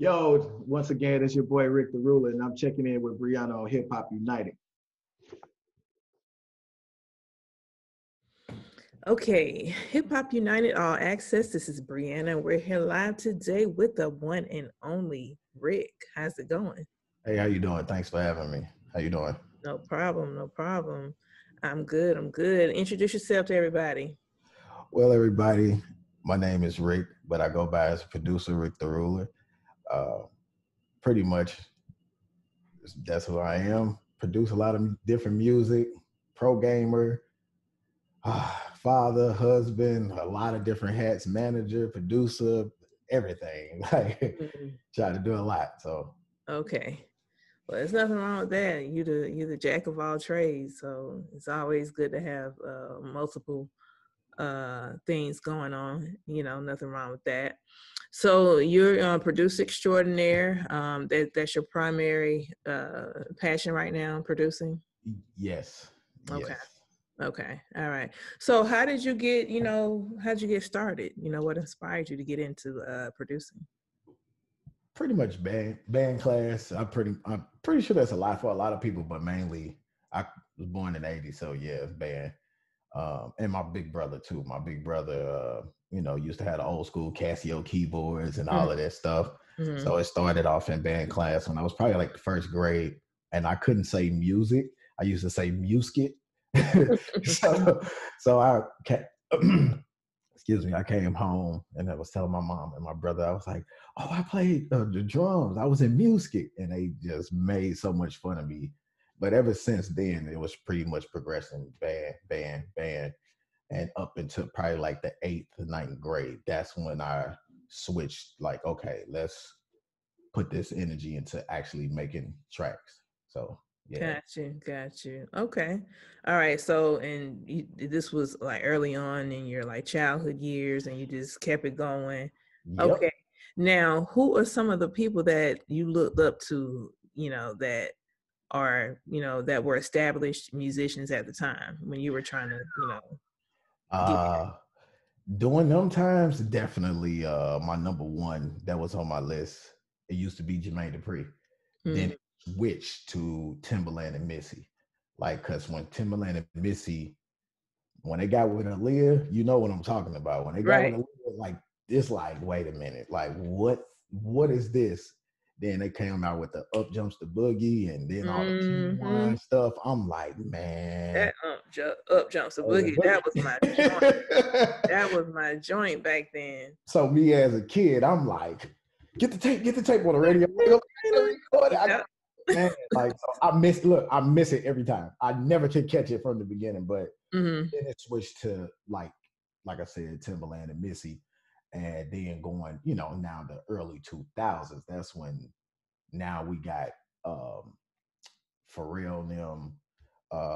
Yo, once again, it's your boy Rick the Ruler, and I'm checking in with Rhianna on Hip Hop United. Okay, Hip Hop United All Access. This is Rhianna. We're here live today with the one and only Rick. How's it going? Hey, how you doing? Thanks for having me. How you doing? No problem, no problem. I'm good, I'm good. Introduce yourself to everybody. Well, everybody, my name is Rick, but I go by as producer Rick the Ruler. Pretty much, that's who I am. Produce a lot of different music, pro gamer, father, husband, a lot of different hats, manager, producer, everything. Like, try to do a lot. So okay. Well, there's nothing wrong with that. You're the jack of all trades, so it's always good to have multiple things going on. Nothing wrong with that. So you're a producer extraordinaire. That's your primary passion right now, producing? yes. Okay. Yes. Okay. All right. So how did you get, how'd you get started? What inspired you to get into producing? Pretty much band class. I'm pretty sure that's a lot for a lot of people, but mainly I was born in the '80s, so yeah, it's band. And my big brother too. My big brother, used to have the old school Casio keyboards and all of that stuff. Mm-hmm. So it started off in band class when I was probably like the first grade, and I couldn't say music. I used to say musket. so I excuse me, I came home and I was telling my mom and my brother, I was like, oh, I played the drums. I was in music. And they just made so much fun of me. But ever since then, it was pretty much progressing band. And up until probably like the 8th or 9th grade, that's when I switched like, okay, let's put this energy into actually making tracks. So yeah. Got you. Okay. All right. So, this was like early on in your like childhood years and you just kept it going. Yep. Okay. Now, who are some of the people that you looked up to, that are, that were established musicians at the time when you were trying to, During them times, definitely my number one that was on my list, it used to be Jermaine Dupri. Then it switched to Timbaland and Missy. Like, because when Timbaland and Missy, when they got with Aaliyah, you know what I'm talking about. When they got with Aaliyah, like, it's like, wait a minute, like, what is this? Then they came out with the Up Jumps the Boogie and then all the T1 stuff. I'm like, man. That Up Jumps the Boogie, that was my joint. That was my joint back then. So me as a kid, I'm like, get the tape on the radio. Man, like, so I miss it every time. I never can catch it from the beginning, but then it switched to like I said, Timbaland and Missy. And then going, now the early 2000s, that's when now we got Pharrell and them,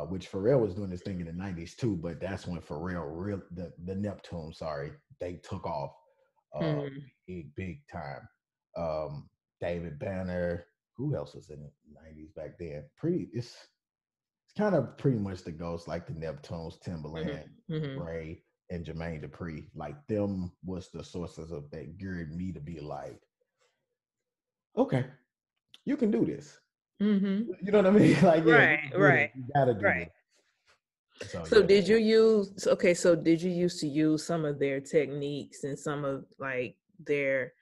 which Pharrell was doing this thing in the 90s too, but that's when Pharrell, the Neptune, they took off big time. David Banner, who else was in the 90s back then? It's kind of pretty much the ghosts like the Neptunes, Timbaland, Ray, and Jermaine Dupri. Like, them was the sources of that geared me to be like, okay, you can do this. You know what I mean? Like, yeah, right. You gotta do it. So did you used to use some of their techniques and some of like their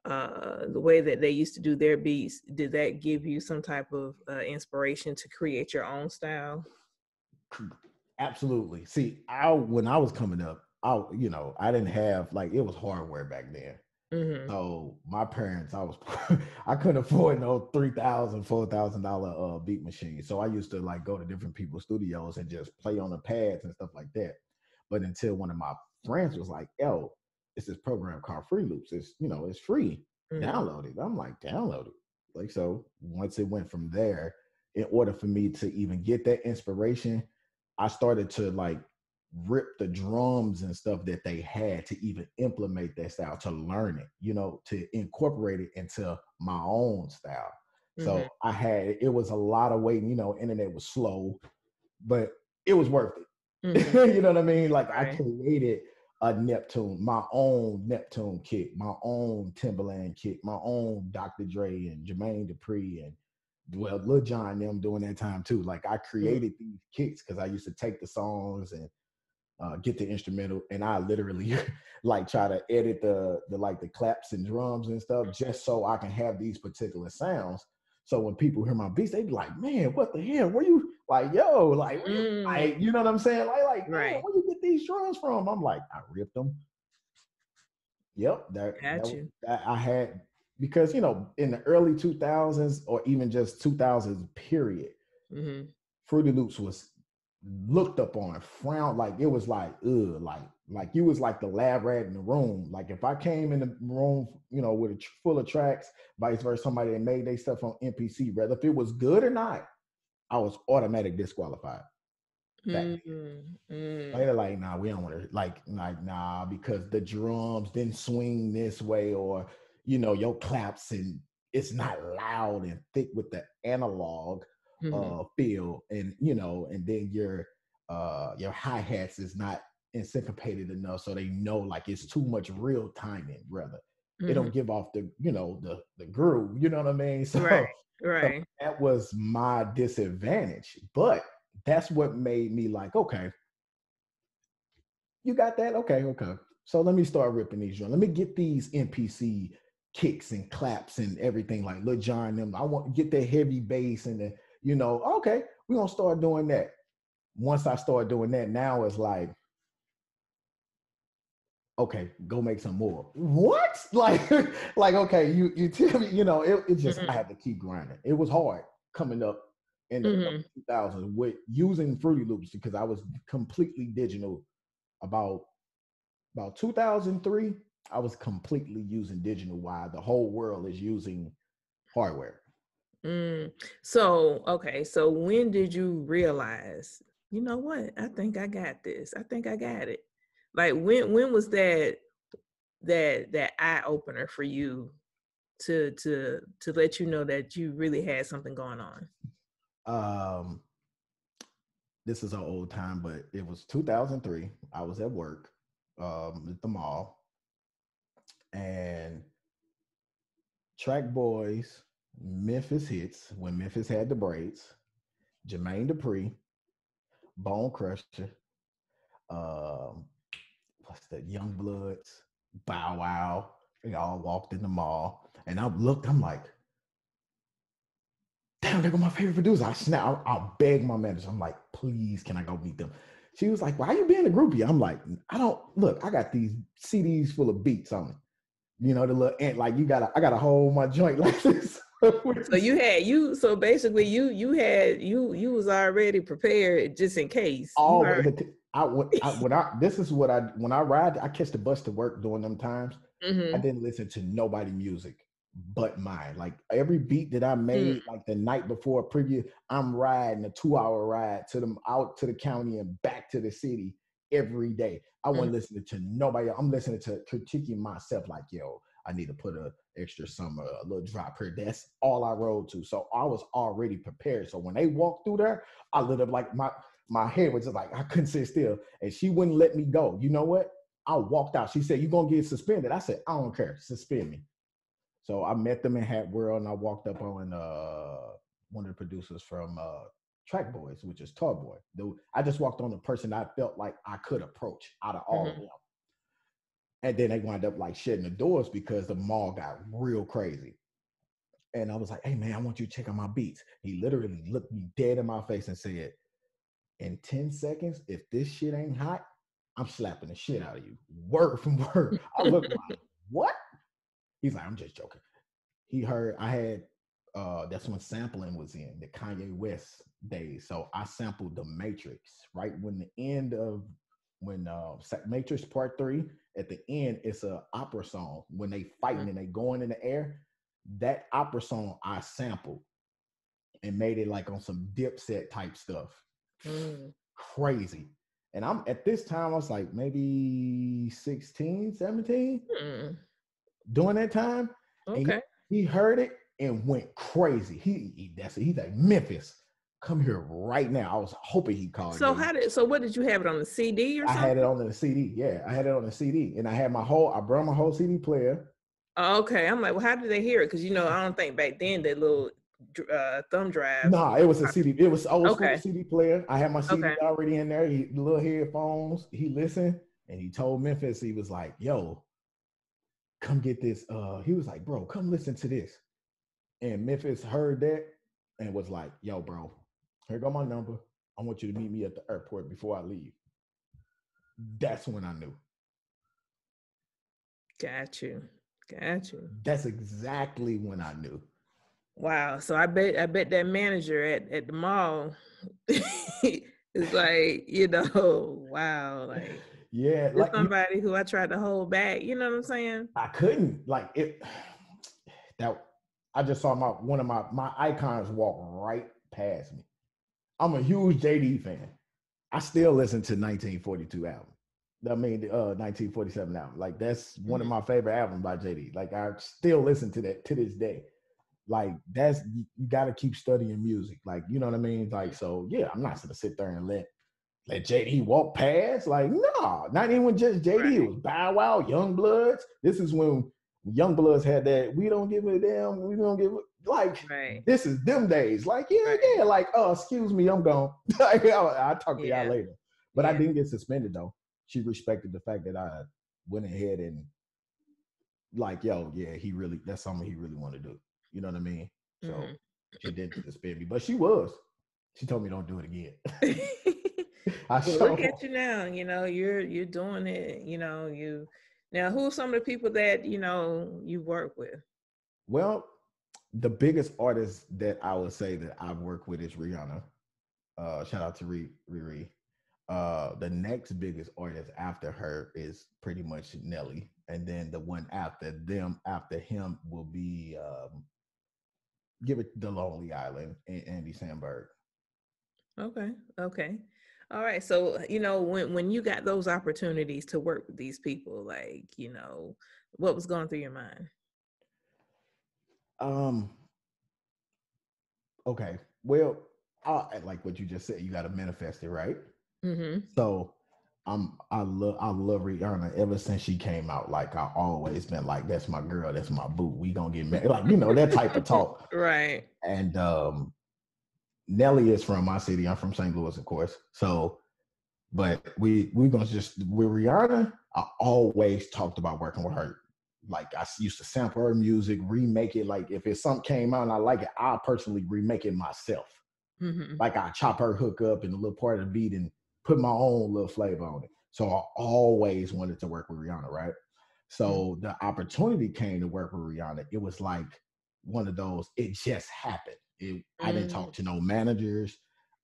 the way that they used to do their beats? Did that give you some type of inspiration to create your own style? Absolutely. See, when I was coming up, I didn't have, like, it was hardware back then. So my parents, I couldn't afford no $3,000, $4,000 beat machine. So I used to like go to different people's studios and just play on the pads and stuff like that. But until one of my friends was like, "Yo, it's this program called Free Loops. It's it's free. Download it." I'm like, download it. Like, so once it went from there, in order for me to even get that inspiration, I started to like rip the drums and stuff that they had to even implement that style, to learn it, to incorporate it into my own style. So it was a lot of waiting, internet was slow, but it was worth it. You know what I mean? Like, I created a Neptune, my own Neptune kick, my own Timberland kick, my own Dr. Dre and Jermaine Dupri and Lil Jon and them during that time too. Like I created these kicks because I used to take the songs and get the instrumental, and I literally like try to edit the claps and drums and stuff just so I can have these particular sounds. So when people hear my beats, they be like, "Man, what the hell? Where you like, yo, like, like, you know what I'm saying? Like, man, where you get these drums from?" I'm like, I ripped them. Yep, that I had, because you know, in the early 2000s or even just 2000s period, Fruity Loops was looked up on, frowned, like it was like, ugh, like you was like the lab rat in the room. Like if I came in the room, you know, with full of tracks, vice versa, somebody that made their stuff on MPC, whether if it was good or not, I was automatic disqualified. They're like, nah, we don't want to, like, nah, because the drums didn't swing this way, or you know, your claps and it's not loud and thick with the analog feel, and you know, and then your hi-hats is not syncopated enough, so they know like it's too much real timing, rather. It don't give off the, you know, the groove, you know what I mean? So, so that was my disadvantage, but that's what made me like, okay, you got that? Okay. So let me start ripping these drums. Let me get these MPC kicks and claps and everything, like Lil Jon them. I want to get that heavy bass and the, you know, okay, we're gonna start doing that. Once I start doing that, now it's like, okay, go make some more. What? Like okay, you tell me, you know, it just, I had to keep grinding. It was hard coming up in the 2000s with using Fruity Loops, because I was completely digital. About 2003, I was completely using digital, while the whole world is using hardware. So, okay, so when did you realize, you know what, I think I got this, I think I got it? Like when was that eye opener for you to let you know that you really had something going on? This is an old time, but it was 2003. I was at work at the mall, and Track Boys, Memphis Hits, when Memphis had the braids, Jermaine Dupri, Bone Crusher, what's that, Young Bloods, Bow Wow, they all walked in the mall, and I'm like, damn, they're my favorite producer. I'll beg my manager. I'm like, please, can I go meet them? She was like, why are you being a groupie? I'm like, I got these CDs full of beats on it. You know, the little ant, like I gotta hold my joint like this. So basically you was already prepared just in case. When I ride, I catch the bus to work during them times. I didn't listen to nobody music but mine. Like every beat that I made, like the night before previous, I'm riding a 2-hour ride out to the county and back to the city every day. I wasn't listening to nobody. I'm listening to critiquing myself, like, yo, I need to put a extra a little drop here. That's all I rode to. So I was already prepared. So when they walked through there, I lit up, like my head was just like, I couldn't sit still. And she wouldn't let me go. You know what? I walked out. She said, "You gonna get suspended?" I said, "I don't care. Suspend me." So I met them in Hat World, and I walked up on one of the producers from Track Boys, which is Tall Boy. I just walked on the person I felt like I could approach out of all of them. And then they wound up like shutting the doors because the mall got real crazy. And I was like, "Hey man, I want you to check out my beats." He literally looked me dead in my face and said, "In 10 seconds, if this shit ain't hot, I'm slapping the shit out of you." Word from word. I looked like, what? He's like, "I'm just joking." He heard I had, that's when sampling was in the Kanye West days. So I sampled The Matrix, right? When Matrix Part 3, at the end, it's an opera song. When they fighting and they going in the air, that opera song I sampled and made it like on some Dipset type stuff. Crazy. And I'm at this time, I was like maybe 16, 17 during that time. Okay. And he heard it and went crazy. He's like, Memphis. come here right now. I was hoping he called. So what did you have it on the CD or something? I had it on the CD. Yeah, I had it on the CD, and I brought my whole CD player. Okay, I'm like, well, how did they hear it? Because I don't think back then that little thumb drive. No, it was a CD. It was old school Okay. CD player. I had my CD already in there. The little headphones. He listened, and he told Memphis, he was like, "Yo, come get this." He was like, "Bro, come listen to this." And Memphis heard that and was like, "Yo, bro, here go my number. I want you to meet me at the airport before I leave." That's when I knew. Got you. That's exactly when I knew. Wow. So I bet that manager at the mall is like, wow, like, yeah, like somebody who I tried to hold back. You know what I'm saying? I couldn't like it. That I just saw one of my icons walk right past me. I'm a huge JD fan. I still listen to 1942 album. I mean, 1947 album. Like that's one of my favorite albums by JD. Like I still listen to that to this day. Like you got to keep studying music. Like, you know what I mean? Like, so yeah, I'm not gonna sit there and let JD walk past. Like, no, not even just JD. Right. It was Bow Wow, Young Bloods. This is when Young Bloods had that. We don't give a damn. We don't give a, like. Right. This is them days. Like, yeah. Like, oh, excuse me, I'm gone. Like, I'll talk to y'all later. But I didn't get suspended though. She respected the fact that I went ahead and like, yo, yeah, that's something he really wanted to do. You know what I mean? So she didn't suspend me, but she told me don't do it again. Look at you now, you're doing it, now who are some of the people that, you work with? Well, the biggest artist that I would say that I've worked with is Rhianna. Shout out to Riri. The next biggest artist after her is pretty much Nelly. And then the one after him will be give it The Lonely Island and Andy Samberg. Okay. All right. So, when you got those opportunities to work with these people, like, what was going through your mind? Okay. Well, like what you just said, you got to manifest it, right? Mm-hmm. So I love Rhianna ever since she came out. Like I always been like, that's my girl, that's my boo. We gonna get married. Like, that type of talk. Right. And Nelly is from my city. I'm from St. Louis, of course. So, but we gonna just with Rhianna, I always talked about working with her. Like I used to sample her music, remake it. Like if it's something came out and I like it, I personally remake it myself. Mm-hmm. Like I chop her hook up in a little part of the beat and put my own little flavor on it. So I always wanted to work with Rhianna, right? So the opportunity came to work with Rhianna. It was like one of those, it just happened. I didn't talk to no managers.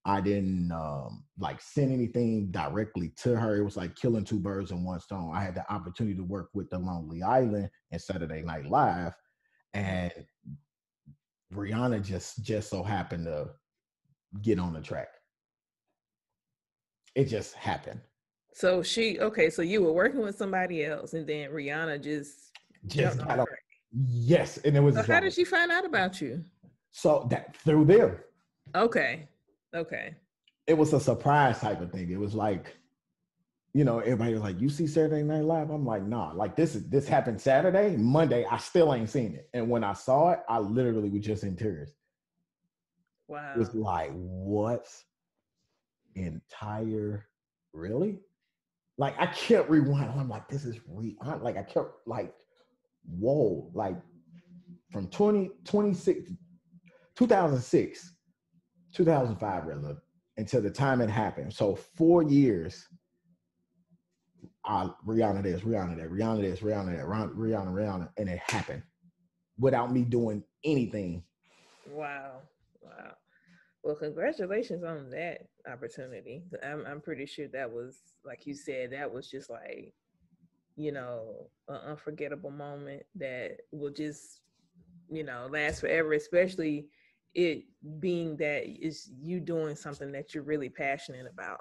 I didn't like send anything directly to her. It was like killing two birds in one stone. I had the opportunity to work with The Lonely Island and Saturday Night Live. And Rhianna just so happened to get on the track. It just happened. So so you were working with somebody else and then Rhianna just got on. Yes. And it was. So how did she find out about you? So that through them. Okay. It was a surprise type of thing. It was like, everybody was like, you see Saturday Night Live? I'm like, nah, like this happened Saturday, Monday, I still ain't seen it. And when I saw it, I literally was just in tears. Wow. It was like, what? Really? Like I kept rewinding. I'm like, this is Rhianna. Like I kept like, whoa, like from 2006, 2005 rather, until the time it happened. So 4 years, Rhianna this, Rhianna that, Rhianna this, Rhianna that, Rhianna, and it happened without me doing anything. Wow. Well, congratulations on that opportunity. I'm pretty sure that was, like you said, that was just like, an unforgettable moment that will just, last forever, especially it being that is you doing something that you're really passionate about.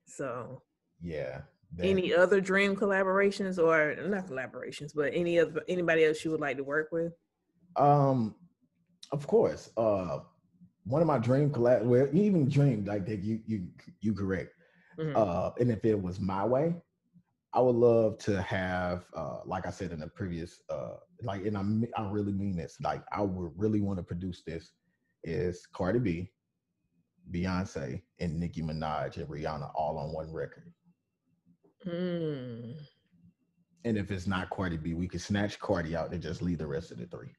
So yeah. Any other dream collaborations, or not collaborations, but anybody else you would like to work with? Of course. one of my dream collabs, well, even dreamed like that. You correct. And if it was my way, I would love to have, like I said in the previous, like, and I really mean this. Like, I would really want to produce this. Is Cardi B, Beyonce, and Nicki Minaj and Rhianna all on one record. And if it's not Cardi B, we could snatch Cardi out and just leave the rest of the three.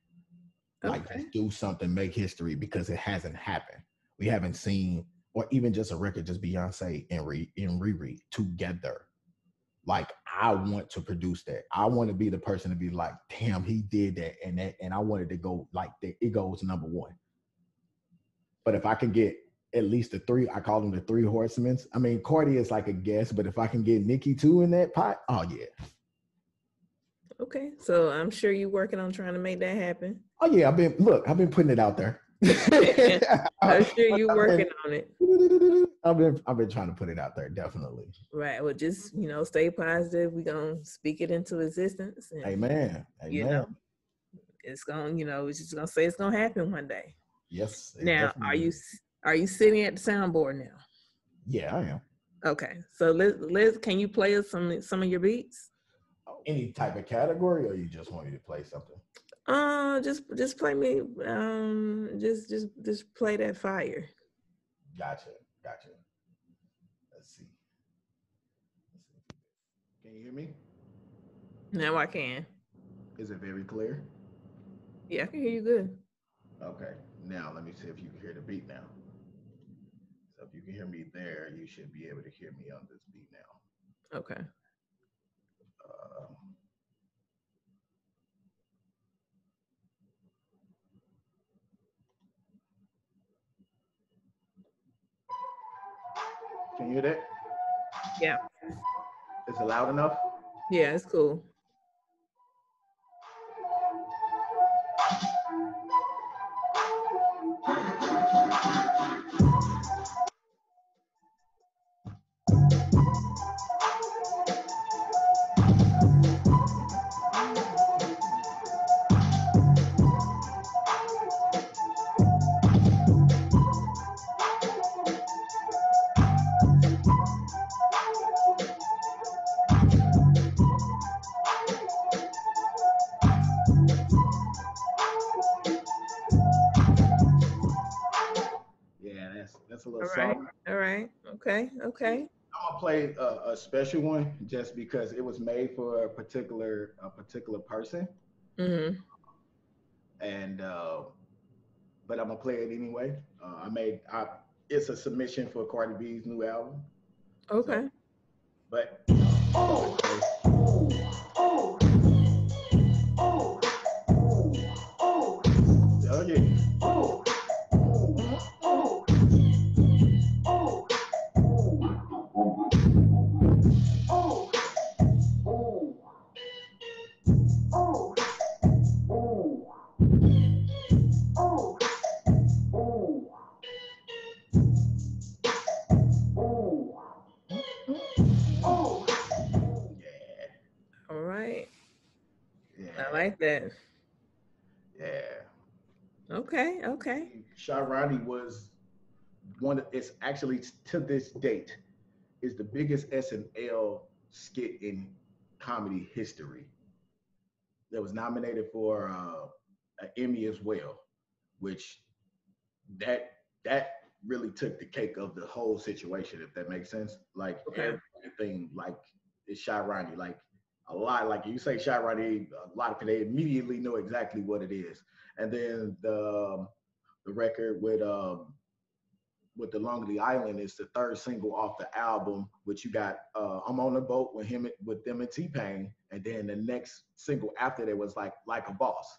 Like, just do something, make history, because it hasn't happened. We haven't seen, or even just a record, just Beyonce and Riri together. Like, I want to produce that. I want to be the person to be like, damn, he did that, and I wanted to go like that. It goes number one. But if I can get at least the three, I call them the three horsemen. I mean, Cardi is like a guess, but if I can get Nicki too in that pot, oh yeah. Okay, so I'm sure you're working on trying to make that happen. Oh yeah, I've been putting it out there. I'm sure you're working on it. I've been trying to put it out there, definitely. Right. Well, just stay positive. We're gonna speak it into existence. And, Amen. It's gonna, we're just gonna say it's gonna happen one day. Yes. Now, are you sitting at the soundboard now? Yeah, I am. Okay, so let's can you play us some of your beats? Any type of category, or you just want me to play something? Just play me. Just play that fire. Gotcha. Let's see. Can you hear me? Now I can. Is it very clear? Yeah, I can hear you good. Okay. Now let me see if you can hear the beat now. So if you can hear me there, you should be able to hear me on this beat now. Okay. Can you hear that? Yeah. Is it loud enough? Yeah, it's cool. That's a little soft. All right. Okay. I'm gonna play a special one just because it was made for a particular person. And but I'm gonna play it anyway. It's a submission for Cardi B's new album. Okay. So, but oh yeah. All right. Yeah. I like that. Yeah. Okay. Shirani was it's actually to this date is the biggest SNL skit in comedy history. That was nominated for an Emmy as well, which that really took the cake of the whole situation, if that makes sense. Like everything, like is Shirani, like a lot, like you say Shirani, a lot of people, they immediately know exactly what it is. And then the record with the Lonely Island is the third single off the album, which you got I'm on the Boat with them and T-Pain, and then the next single after that was like a Boss,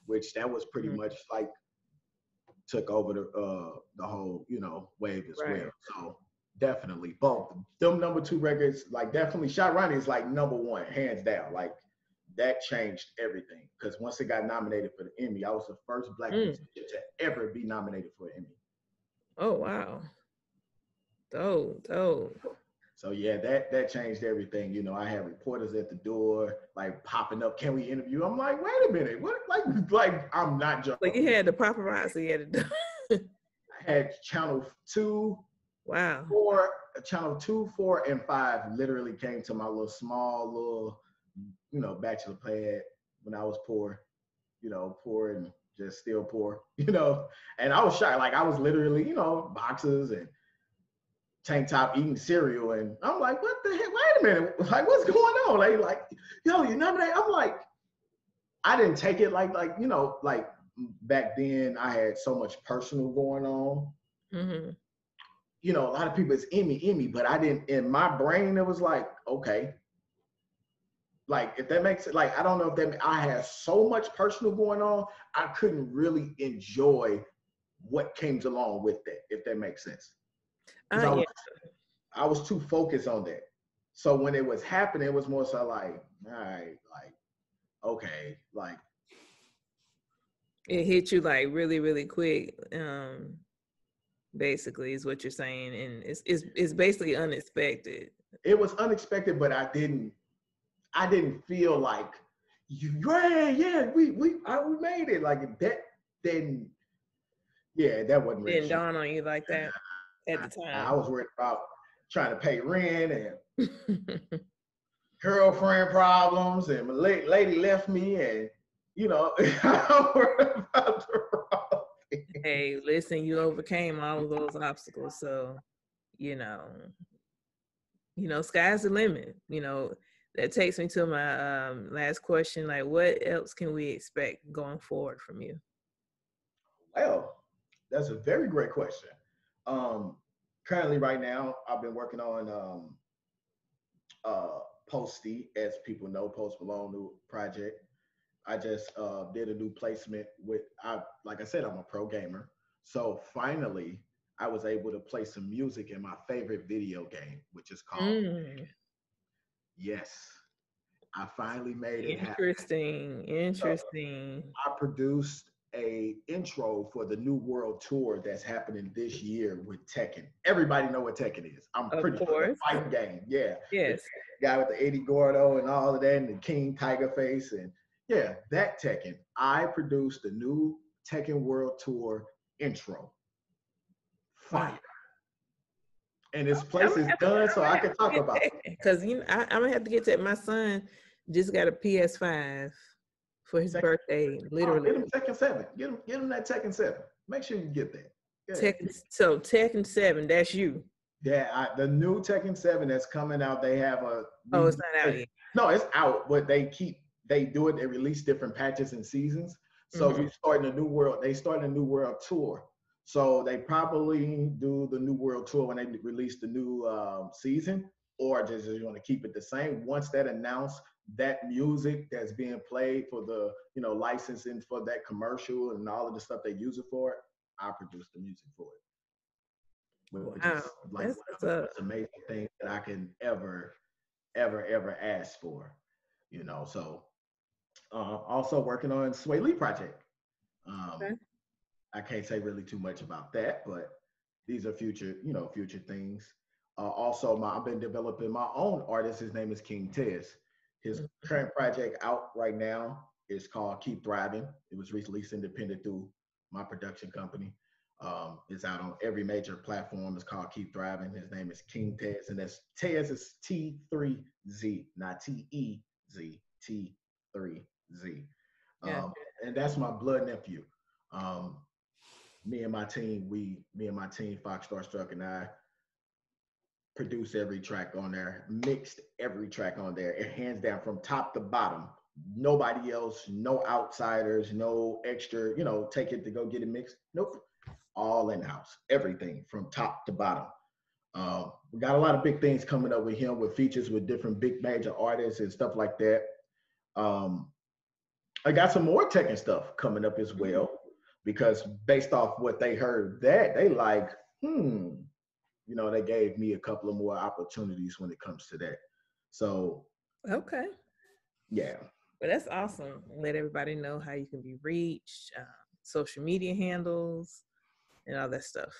which that was pretty much like took over the whole wave as well. So definitely both them number two records, like definitely Shirani is like number one hands down. Like that changed everything, because once it got nominated for the Emmy, I was the first Black musician to ever be nominated for an Emmy. Oh wow. Dope. So yeah, that changed everything. I had reporters at the door like popping up, can we interview? I'm like, wait a minute, what? Like I'm not joking. Like you had the paparazzi at the door. I had channel 2, Wow. 4, channel 2, 4, and 5 literally came to my little, bachelor pad when I was poor, poor and just still poor, and I was shocked. Like I was literally, boxes and tank top eating cereal. And I'm like, what the heck? Wait a minute. Like, what's going on? Like, yo, you know that? I'm like, I didn't take it like, back then I had so much personal going on. Mm-hmm. A lot of people, it's in me, but I didn't, in my brain, it was like, okay. Like, if that makes it, like, I don't know if that, I had so much personal going on, I couldn't really enjoy what came along with that, if that makes sense. Yeah. I was too focused on that. So when it was happening, it was more so like, all right, like, okay, like. It hit you like really, really quick. Basically is what you're saying. And it's basically unexpected. It was unexpected, but I didn't feel like, we made it. Like that didn't, that wasn't really. Didn't dawn on you like that at the time. I was worried about trying to pay rent and girlfriend problems, and my lady left me, and I'm worried about the wrong thing. Hey, listen, you overcame all of those obstacles, so sky's the limit. That takes me to my last question. Like, what else can we expect going forward from you? Well, that's a very great question. Currently, right now, I've been working on Posty, as people know, Post Malone new project. I just did a new placement like I said, I'm a pro gamer. So finally, I was able to play some music in my favorite video game, which is called. Yes, I finally made it happen. Interesting. So I produced a intro for the New World Tour that's happening this year with Tekken. Everybody know what Tekken is. I'm pretty sure the fighting game. Yeah. Yes. The guy with the Eddie Gordo and all of that, and the King Tiger Face, and that Tekken. I produced the new Tekken World Tour intro. Fire. And this place is done, so I can talk about it. Because I'm gonna have to get to it. My son just got a PS5 for his birthday. Literally, get him Tekken 7. Get him that Tekken 7. Make sure you get that. Tekken 7. That's you. Yeah, the new Tekken 7 that's coming out. They have a. Oh, it's not out yet. No, it's out, but they do it. They release different patches and seasons. So we starting a new world. They start a new world tour. So they probably do the new world tour when they release the new season, or just you want to keep it the same. Once that announced, that music that's being played for the licensing for that commercial and all of the stuff they use it for, I produce the music for it. Which is like the most amazing thing that I can ever ask for. So also working on Sway Lee project. Okay. I can't say really too much about that, but these are future things. Also, I've been developing my own artist. His name is King Tez. His current project out right now is called Keep Thriving. It was released independent through my production company. It's out on every major platform. It's called Keep Thriving. His name is King Tez, and that's Tez is T3Z, not T-E-Z, T3Z. And that's my blood nephew. Me and my team, Fox Starstruck, and I produced every track on there, mixed every track on there, and hands down from top to bottom. Nobody else, no outsiders, no extra, take it to go get it mixed. Nope. All in-house, everything from top to bottom. We got a lot of big things coming up with him, with features with different big major artists and stuff like that. I got some more Tekken stuff coming up as well, because based off what they heard, that they like, they gave me a couple of more opportunities when it comes to that. So, okay. Yeah. Well, that's awesome. Let everybody know how you can be reached, social media handles, and all that stuff.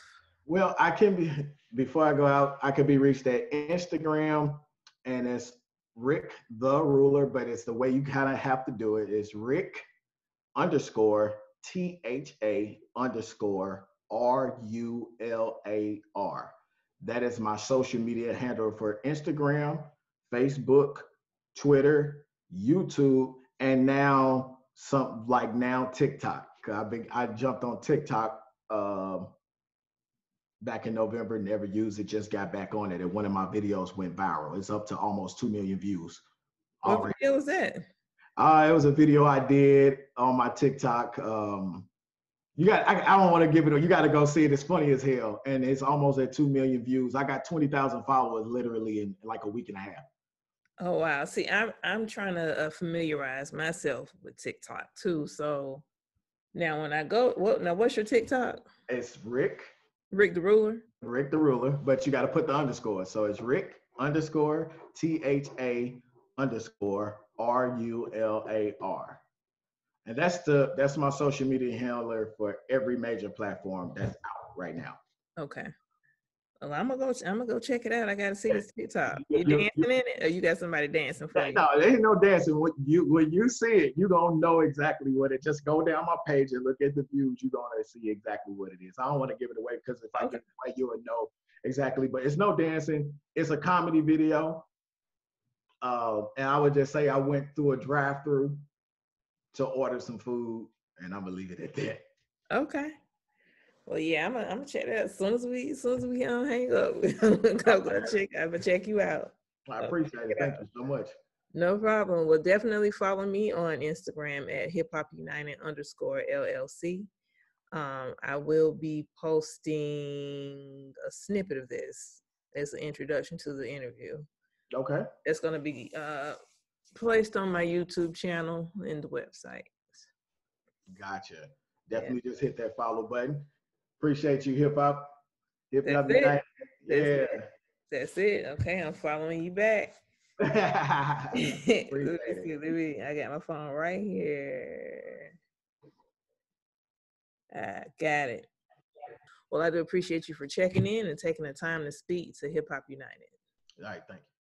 Well, I can be, before I go out, I can be reached at Instagram, and it's Rick the Ruler, but it's the way you kind of have to do it. It's Rick _THA_ RULAR. That is my social media handle for Instagram, Facebook, Twitter, YouTube, and now TikTok. I jumped on TikTok back in November, never used it, just got back on it, and one of my videos went viral. It's up to almost 2 million views What already. video was that? It was a video I did on my TikTok. I don't want to give it. You got to go see it. It's funny as hell, and it's almost at 2 million views. I got 20,000 followers literally in like a week and a half. Oh wow! See, I'm trying to familiarize myself with TikTok too. So now when I go, what's your TikTok? It's Rick the Ruler. Rick the Ruler, but you got to put the underscore. So it's Rick _THA _RULAR. And that's my social media handler for every major platform that's out right now. Okay. Well, I'm gonna go check it out. I gotta see this TikTok. You dancing in it, or you got somebody dancing for you? No, there ain't no dancing. When you see it, you gonna know exactly what it. Just go down my page and look at the views. You gonna see exactly what it is. I don't want to give it away because if I give it away, you would know exactly. But it's no dancing. It's a comedy video. And I would just say I went through a drive-through to order some food, and I'm gonna leave it at that. Okay. Well, yeah, I'm gonna check that out as soon as we hang up. I'm gonna check you out. I appreciate it. Thank you so much. No problem. Well, definitely follow me on Instagram at hiphopunited_LLC. I will be posting a snippet of this as an introduction to the interview. Okay. It's gonna be placed on my YouTube channel and the website. Gotcha. Definitely just hit that follow button. Appreciate you, Hip Hop. That's it. Okay, I'm following you back. Let me. I got my phone right here. I got it. Well, I do appreciate you for checking in and taking the time to speak to Hip Hop United. All right, thank you.